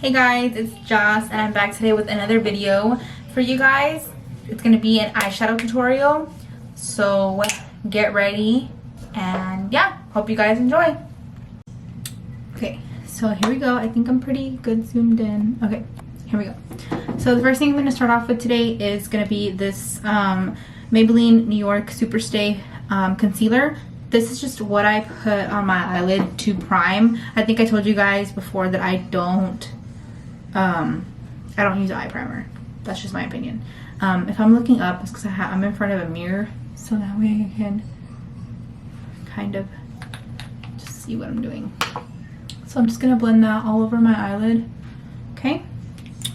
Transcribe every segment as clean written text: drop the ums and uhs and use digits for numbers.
Hey guys, it's Joss and I'm back today with another video for you guys. It's going to be an eyeshadow tutorial, so get ready and yeah, hope you guys enjoy. Okay, so here we go. I think I'm pretty good zoomed in. Okay, here we go. So the first thing I'm going to start off with today is going to be this Maybelline New York Superstay concealer. This is just what I put on my eyelid to prime. I think I told you guys before that I don't use eye primer. That's just my opinion. If I'm looking up, it's because I'm in front of a mirror, so that way I can kind of just see what I'm doing. So I'm just gonna blend that all over my eyelid. Okay,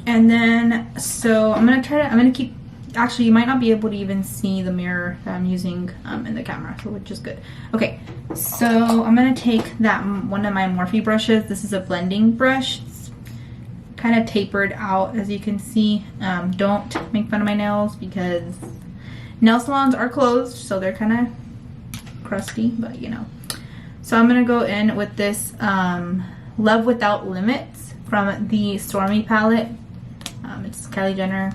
and then so I'm gonna keep. Actually, you might not be able to even see the mirror that I'm using in the camera, so which is good. Okay, so I'm gonna take that one of my Morphe brushes. This is a blending brush. It's kind of tapered out, as you can see. Don't make fun of my nails because nail salons are closed, so they're kind of crusty, but you know. So I'm gonna go in with this Love Without Limits from the Stormy palette. It's Kylie Jenner.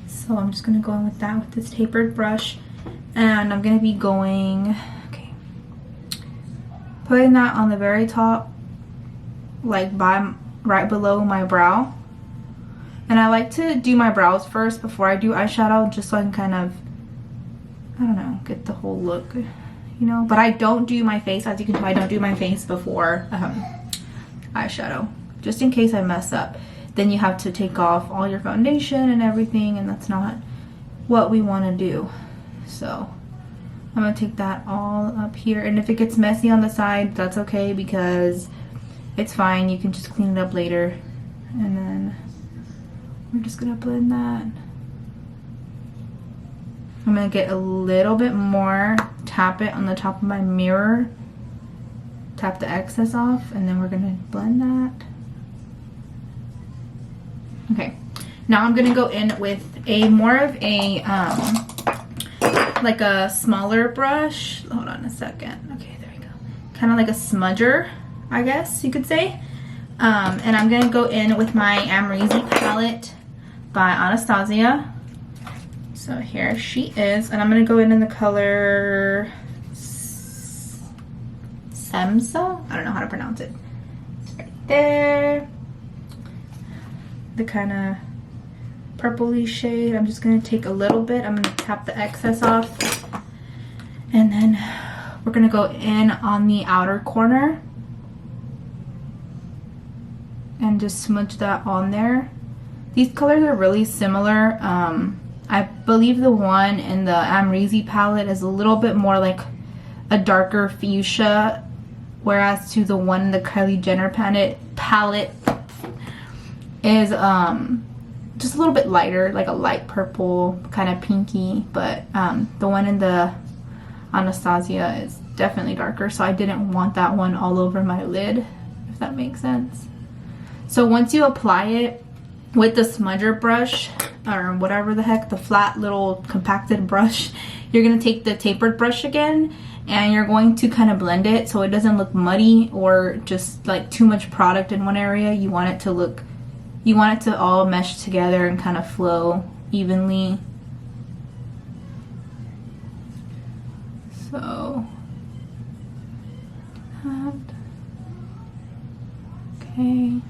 So I'm just gonna go in with that with this tapered brush, and I'm gonna be going, okay, putting that on the very top, like right below my brow. And I like to do my brows first before I do eyeshadow, just so I can kind of, I don't know, get the whole look, you know. But I don't do my face, as you can tell. I don't do my face before eyeshadow, just in case I mess up. Then you have to take off all your foundation and everything, and that's not what we want to do. So I'm gonna take that all up here, and if it gets messy on the side, that's okay, because it's fine. You can just clean it up later. And then we're just gonna blend that. I'm gonna get a little bit more, tap it on the top of my mirror, tap the excess off, and then we're gonna blend that. Okay, now I'm gonna go in with a more of a like a smaller brush. Hold on a second. Okay, there we go. Kind of like a smudger, I guess you could say. And I'm gonna go in with my Amrezy palette by Anastasia. So here she is, and I'm gonna go in the color Semsa. I don't know how to pronounce it. Right there. The kind of purpley shade. I'm just going to take a little bit. I'm going to tap the excess off, and then we're going to go in on the outer corner and just smudge that on there. These colors are really similar. I believe the one in the Amrezy palette is a little bit more like a darker fuchsia, whereas to the one in the Kylie Jenner palette is just a little bit lighter, like a light purple, kind of pinky. But the one in the Anastasia is definitely darker, so I didn't want that one all over my lid, if that makes sense. So once you apply it with the smudger brush, or whatever the heck, the flat little compacted brush, you're going to take the tapered brush again, and you're going to kind of blend it so it doesn't look muddy or just like too much product in one area. You want it to look, you want it to all mesh together and kind of flow evenly. So, okay,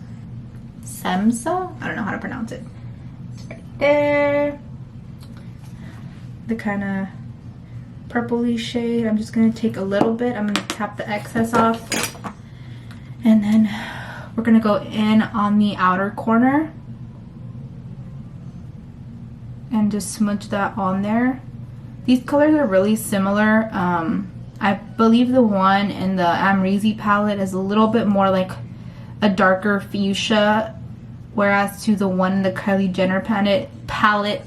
Semsa? I don't know how to pronounce it. Right there. The kind of purpley shade. I'm just going to take a little bit. I'm going to tap the excess off, and then we're going to go in on the outer corner and just smudge that on there. These colors are really similar. I believe the one in the Amrezy palette is a little bit more like a darker fuchsia, whereas to the one in the Kylie Jenner palette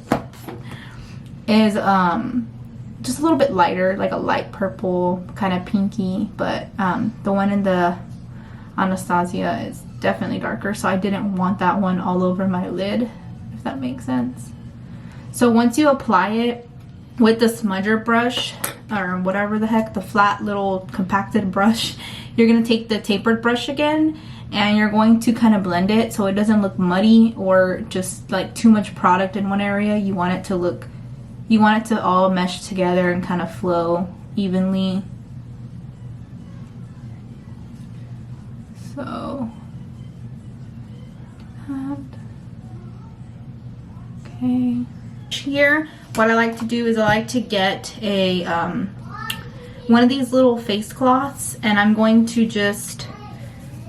is just a little bit lighter, like a light purple, kind of pinky. But the one in the Anastasia is definitely darker, so I didn't want that one all over my lid, if that makes sense. So once you apply it with the smudger brush, or whatever the heck, the flat little compacted brush, you're going to take the tapered brush again, and you're going to kind of blend it so it doesn't look muddy or just like too much product in one area. You want it to all mesh together and kind of flow evenly. So, okay. Here, what I like to do is I like to get a one of these little face cloths, and I'm going to just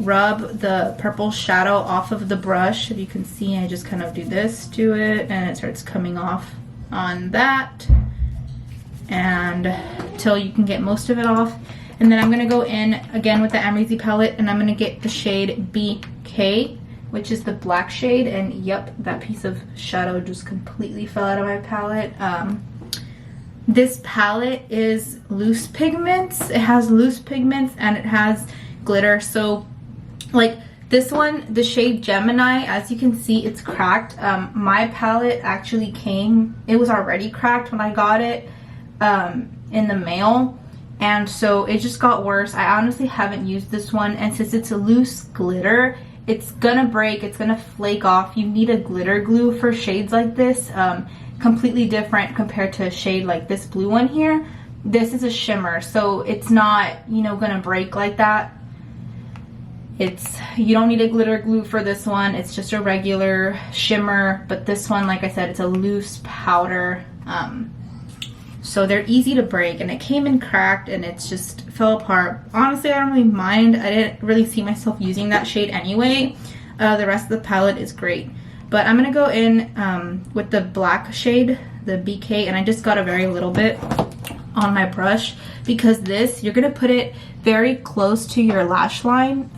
rub the purple shadow off of the brush. If you can see, I just kind of do this to it and it starts coming off on that, and till you can get most of it off. And then I'm going to go in again with the Amrezy palette, and I'm going to get the shade BK, which is the black shade. And yep, that piece of shadow just completely fell out of my palette. This palette is loose pigments. It has loose pigments and it has glitter. So like this one, the shade Gemini, as you can see, it's cracked. My palette actually came, it was already cracked when I got it in the mail. And so it just got worse. I honestly haven't used this one, and since it's a loose glitter, it's gonna break, it's gonna flake off. You need a glitter glue for shades like this. Completely different compared to a shade like this blue one here. This is a shimmer, so it's not, you know, gonna break like that. You don't need a glitter glue for this one. It's just a regular shimmer, but this one, like I said, it's a loose powder. So they're easy to break, and it came in cracked and it's just fell apart. Honestly, I don't really mind. I didn't really see myself using that shade anyway. The rest of the palette is great. But I'm going to go in with the black shade, the BK, and I just got a very little bit on my brush, because this, you're going to put it very close to your lash line,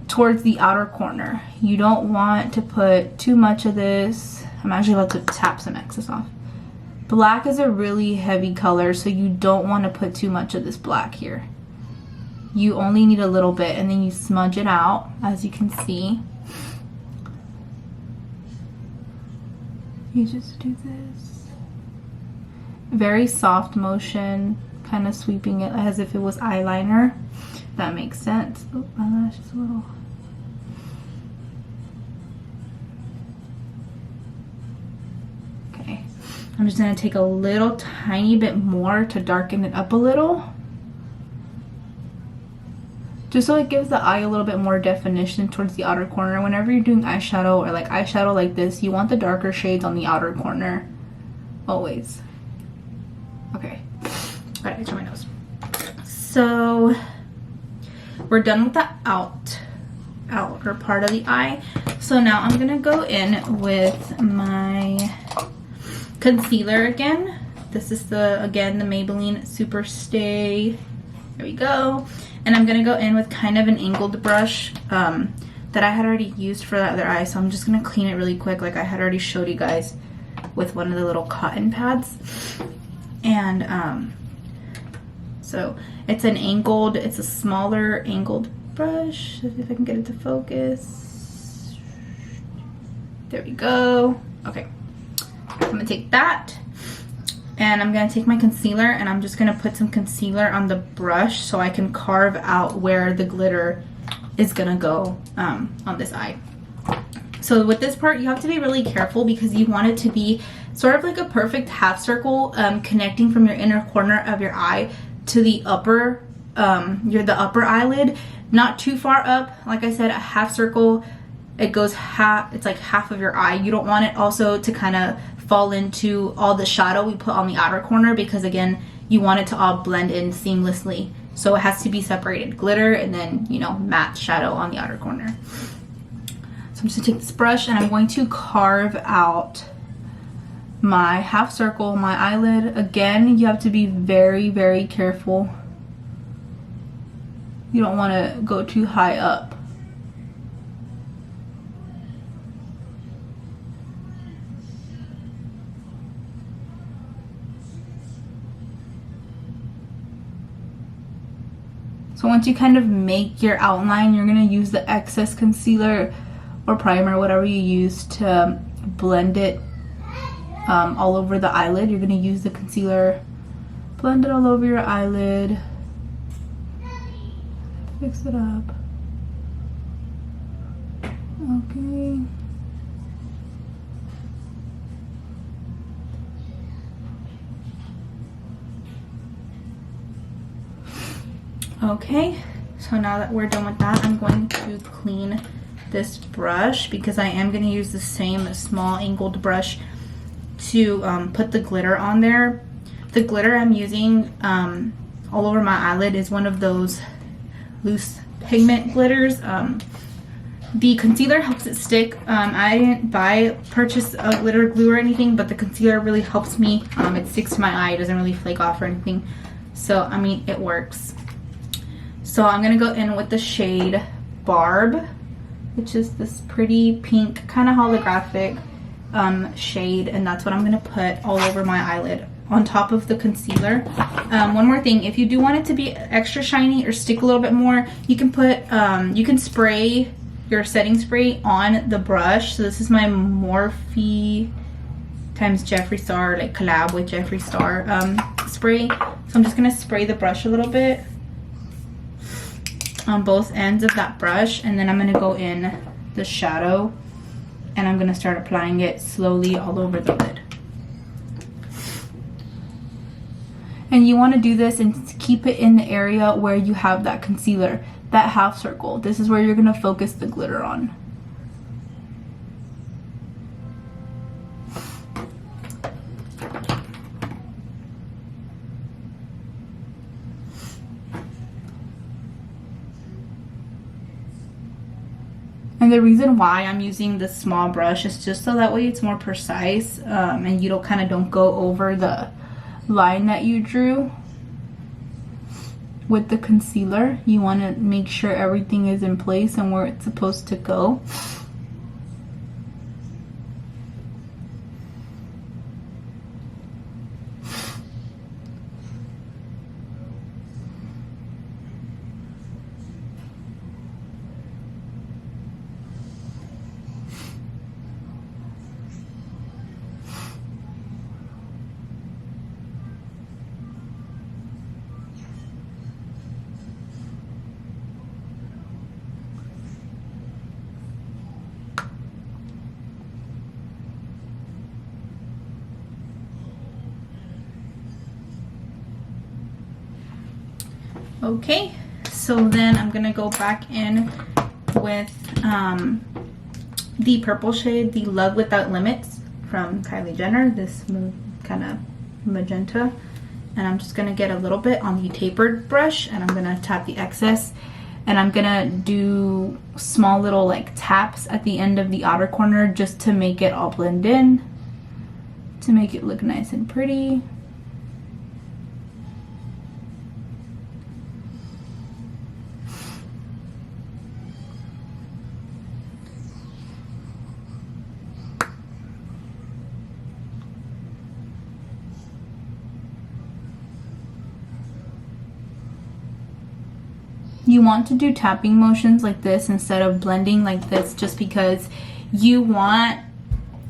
towards the outer corner. You don't want to put too much of this. I'm actually about to tap some excess off. Black is a really heavy color, so you don't want to put too much of this black here. You only need a little bit, and then you smudge it out, as you can see. You just do this. Very soft motion, kind of sweeping it as if it was eyeliner. That makes sense. Oh, my lash is a little... Okay. I'm just going to take a little tiny bit more to darken it up a little. Just so it gives the eye a little bit more definition towards the outer corner. Whenever you're doing eyeshadow or like eyeshadow like this, you want the darker shades on the outer corner. Always. Okay. Alright, I turn my nose. So we're done with the outer part of the eye. So now I'm going to go in with my concealer again. This is again the Maybelline Super Stay. There we go. And I'm gonna go in with kind of an angled brush that I had already used for the other eye. So I'm just gonna clean it really quick, like I had already showed you guys with one of the little cotton pads. And so it's a smaller angled brush. Let's see if I can get it to focus. There we go. Okay. I'm gonna take that, and I'm gonna take my concealer, and I'm just gonna put some concealer on the brush so I can carve out where the glitter is gonna go on this eye. So with this part, you have to be really careful because you want it to be sort of like a perfect half circle, connecting from your inner corner of your eye to the upper upper eyelid, not too far up. Like I said, a half circle, it goes it's like half of your eye. You don't want it also to kind of fall into all the shadow we put on the outer corner, because again, you want it to all blend in seamlessly. So it has to be separated, glitter and then, you know, matte shadow on the outer corner. So I'm just gonna take this brush and I'm going to carve out my half circle, my eyelid. Again, you have to be very, very careful. You don't want to go too high up. So once you kind of make your outline, you're going to use the excess concealer or primer, whatever you use, to blend it all over the eyelid. You're going to use the concealer, blend it all over your eyelid, fix it up. Okay, I'm going to take that, and I'm going to go in with my concealer, and I'm just going to blend it all over the eyelid. You're going to use the concealer, blend it all over your eyelid, fix it up. Okay. Okay, so now that we're done with that, I'm going to clean this brush because I am going to use the same small angled brush to put the glitter on there. The glitter I'm using all over my eyelid is one of those loose pigment glitters. The concealer helps it stick. I didn't purchase a glitter glue or anything, but the concealer really helps me. It sticks to my eye, it doesn't really flake off or anything. So, I mean, it works. So I'm gonna go in with the shade Barb, which is this pretty pink, kind of holographic shade, and that's what I'm gonna put all over my eyelid on top of the concealer. One more thing, if you do want it to be extra shiny or stick a little bit more, you can put, you can spray your setting spray on the brush. So this is my Morphe times Jeffree Star, like collab with Jeffree Star spray. So I'm just gonna spray the brush a little bit on both ends of that brush, and then I'm gonna go in the shadow and I'm gonna start applying it slowly all over the lid. And you want to do this and keep it in the area where you have that concealer, that half circle. This is where you're gonna focus the glitter on. And the reason why I'm using this small brush is just so that way it's more precise, and you don't go over the line that you drew with the concealer. You want to make sure everything is in place and where it's supposed to go. Okay, so then I'm gonna go back in with the purple shade, the Love Without Limits from Kylie Jenner, this kind of magenta, and I'm just gonna get a little bit on the tapered brush and I'm gonna tap the excess, and I'm gonna do small little like taps at the end of the outer corner just to make it all blend in, to make it look nice and pretty. You want to do tapping motions like this instead of blending like this, just because you don't want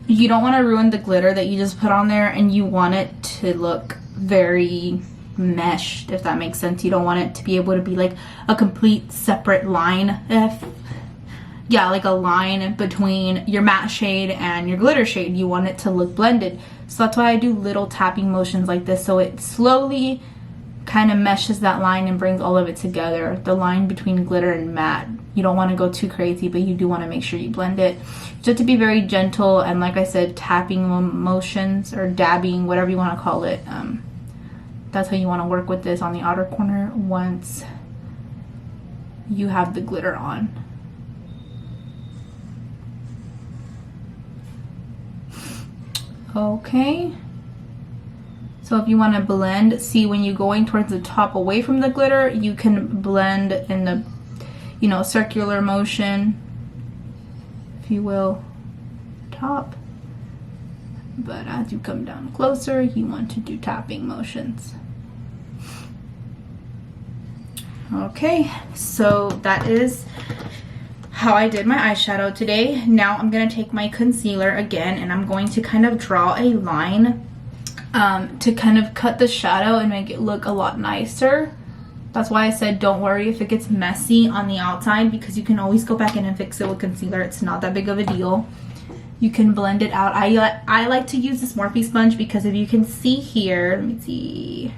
to ruin the glitter that you just put on there, and you want it to look very meshed, if that makes sense. You don't want it to be able to be like a complete separate line, like a line between your matte shade and your glitter shade. You want it to look blended, so that's why I do little tapping motions like this, so it slowly kind of meshes that line and brings all of it together, the line between glitter and matte. You don't want to go too crazy, but you do want to make sure you blend it. Just to be very gentle, and like I said, tapping motions or dabbing, whatever you want to call it. That's how you want to work with this on the outer corner once you have the glitter on. Okay. So if you want to blend, see when you're going towards the top away from the glitter, you can blend in the, circular motion, if you will, top. But as you come down closer, you want to do tapping motions. Okay, so that is how I did my eyeshadow today. Now I'm going to take my concealer again, and I'm going to kind of draw a line to kind of cut the shadow and make it look a lot nicer. That's why I said don't worry if it gets messy on the outside, because you can always go back in and fix it with concealer. It's not that big of a deal. You can blend it out. I like to use this Morphe sponge because if you can see here, let me see,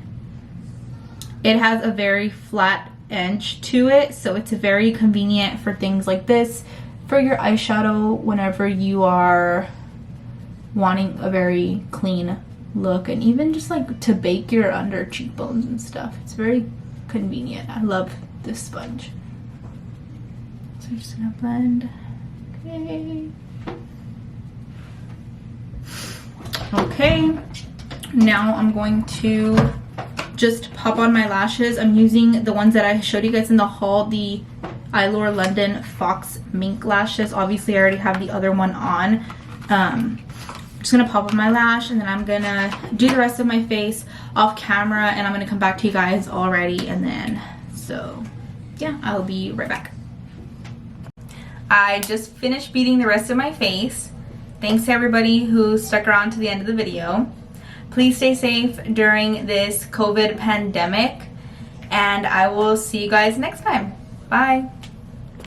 it has a very flat edge to it, so it's very convenient for things like this, for your eyeshadow whenever you are wanting a very clean look, and even just like to bake your under cheekbones and stuff. It's very convenient. I love this sponge. So I'm just gonna blend. Okay, now I'm going to just pop on my lashes. I'm using the ones that I showed you guys in the haul, the Eyelure London Fox Mink lashes. Obviously I already have the other one on. I'm just gonna pop on my lash, and then I'm gonna do the rest of my face off camera, and I'm gonna come back to you guys all ready, and then, so yeah, I'll be right back. I just finished beating the rest of my face. Thanks to everybody who stuck around to the end of the video. Please stay safe during this COVID pandemic, and I will see you guys next time. Bye.